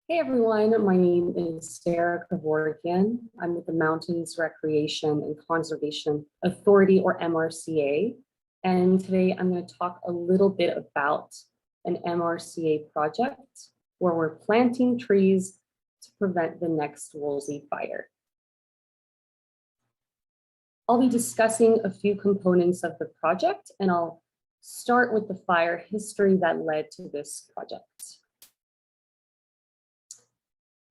Hey everyone, my name is Sarah Kevorkian. I'm with the Mountains Recreation and Conservation Authority, or MRCA. And today I'm going to talk a little bit about an MRCA project where we're planting trees to prevent the next Woolsey Fire. I'll be discussing a few components of the project, and I'll start with the fire history that led to this project.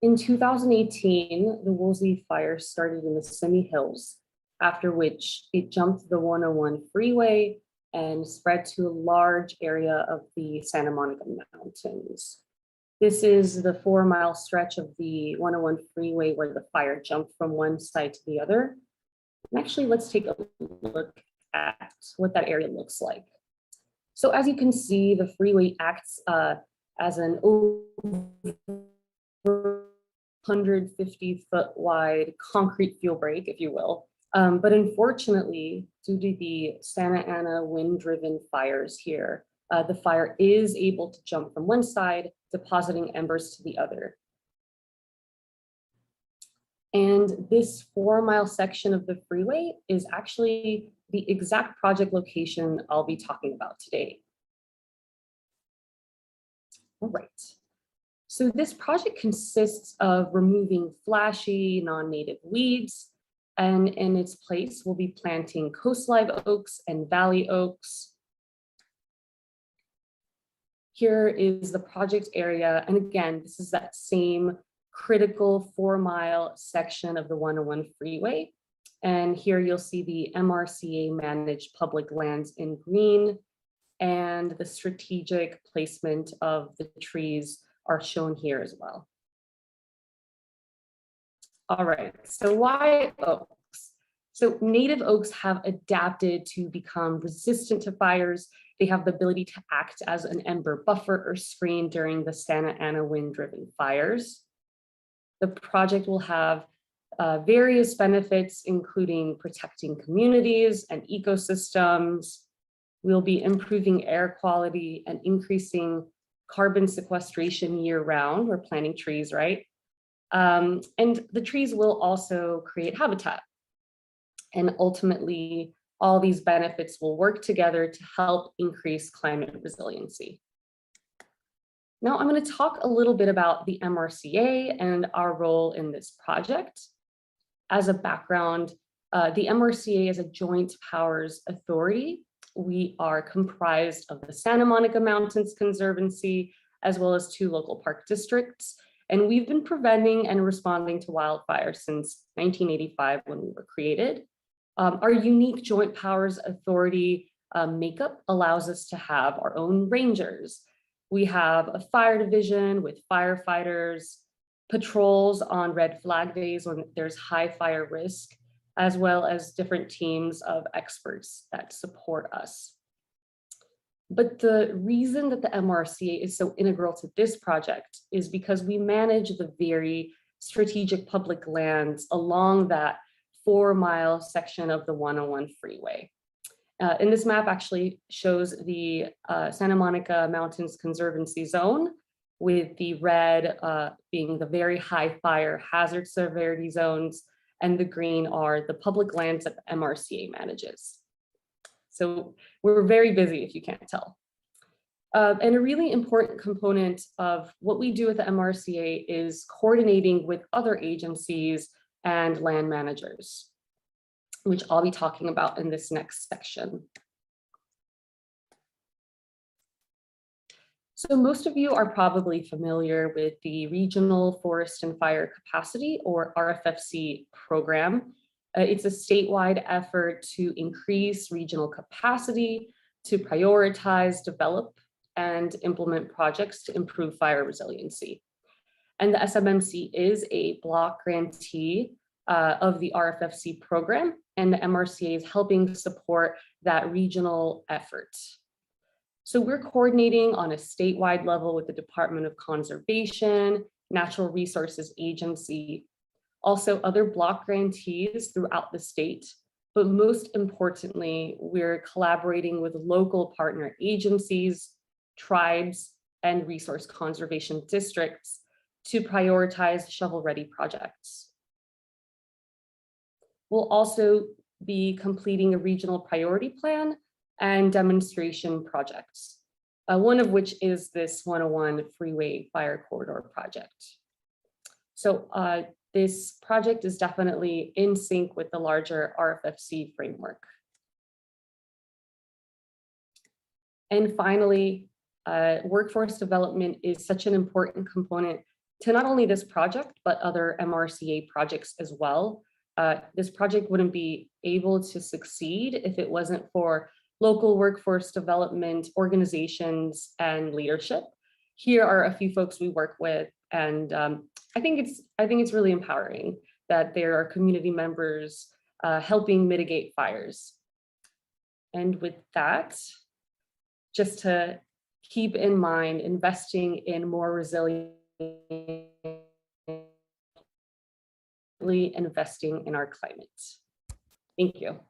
In 2018, the Woolsey Fire started in the Simi Hills, after which it jumped the 101 freeway and spread to a large area of the Santa Monica Mountains. This is the 4-mile stretch of the 101 freeway where the fire jumped from one side to the other. And actually, let's take a look at what that area looks like. So as you can see, the freeway acts as an 150-foot wide concrete fuel break, if you will. But unfortunately, due to the Santa Ana wind-driven fires here, the fire is able to jump from one side, depositing embers to the other. And this 4-mile section of the freeway is actually the exact project location I'll be talking about today. All right. So this project consists of removing flashy, non-native weeds, and in its place, we'll be planting coast live oaks and valley oaks. Here is the project area, and again, this is that same critical 4-mile section of the 101 freeway. And here you'll see the MRCA managed public lands in green, and the strategic placement of the trees are shown here as well. All right, so why oaks? So native oaks have adapted to become resistant to fires. They have the ability to act as an ember buffer or screen during the Santa Ana wind-driven fires. The project will have various benefits, including protecting communities and ecosystems. We'll be improving air quality and increasing carbon sequestration year-round. We're planting trees, right? And the trees will also create habitat. And ultimately, all these benefits will work together to help increase climate resiliency. Now, I'm going to talk a little bit about the MRCA and our role in this project. As a background, the MRCA is a joint powers authority. We are comprised of the Santa Monica Mountains Conservancy, as well as 2 local park districts. And we've been preventing and responding to wildfires since 1985 when we were created. Our unique joint powers authority makeup allows us to have our own rangers. We have a fire division with firefighters, patrols on red flag days when there's high fire risk, as well as different teams of experts that support us. But the reason that the MRCA is so integral to this project is because we manage the very strategic public lands along that 4-mile section of the 101 freeway. And this map actually shows the Santa Monica Mountains Conservancy Zone, with the red being the very high fire hazard severity zones, and the green are the public lands that the MRCA manages. So we're very busy, if you can't tell. And a really important component of what we do at the MRCA is coordinating with other agencies and land managers, which I'll be talking about in this next section. So most of you are probably familiar with the Regional Forest and Fire Capacity, or RFFC program. It's a statewide effort to increase regional capacity, to prioritize, develop, and implement projects to improve fire resiliency. And the SMMC is a block grantee of the RFFC program, and the MRCA is helping support that regional effort. So we're coordinating on a statewide level with the Department of Conservation, Natural Resources Agency, also other block grantees throughout the state. But most importantly, we're collaborating with local partner agencies, tribes, and resource conservation districts to prioritize shovel-ready projects. We'll also be completing a regional priority plan and demonstration projects, one of which is this 101 freeway fire corridor project. So this project is definitely in sync with the larger RFFC framework. And finally, workforce development is such an important component to not only this project, but other MRCA projects as well. This project wouldn't be able to succeed if it wasn't for local workforce development organizations and leadership. Here are a few folks we work with, and I think it's really empowering that there are community members helping mitigate fires. And with that, just to keep in mind, investing in more resilient, investing in our climate. Thank you.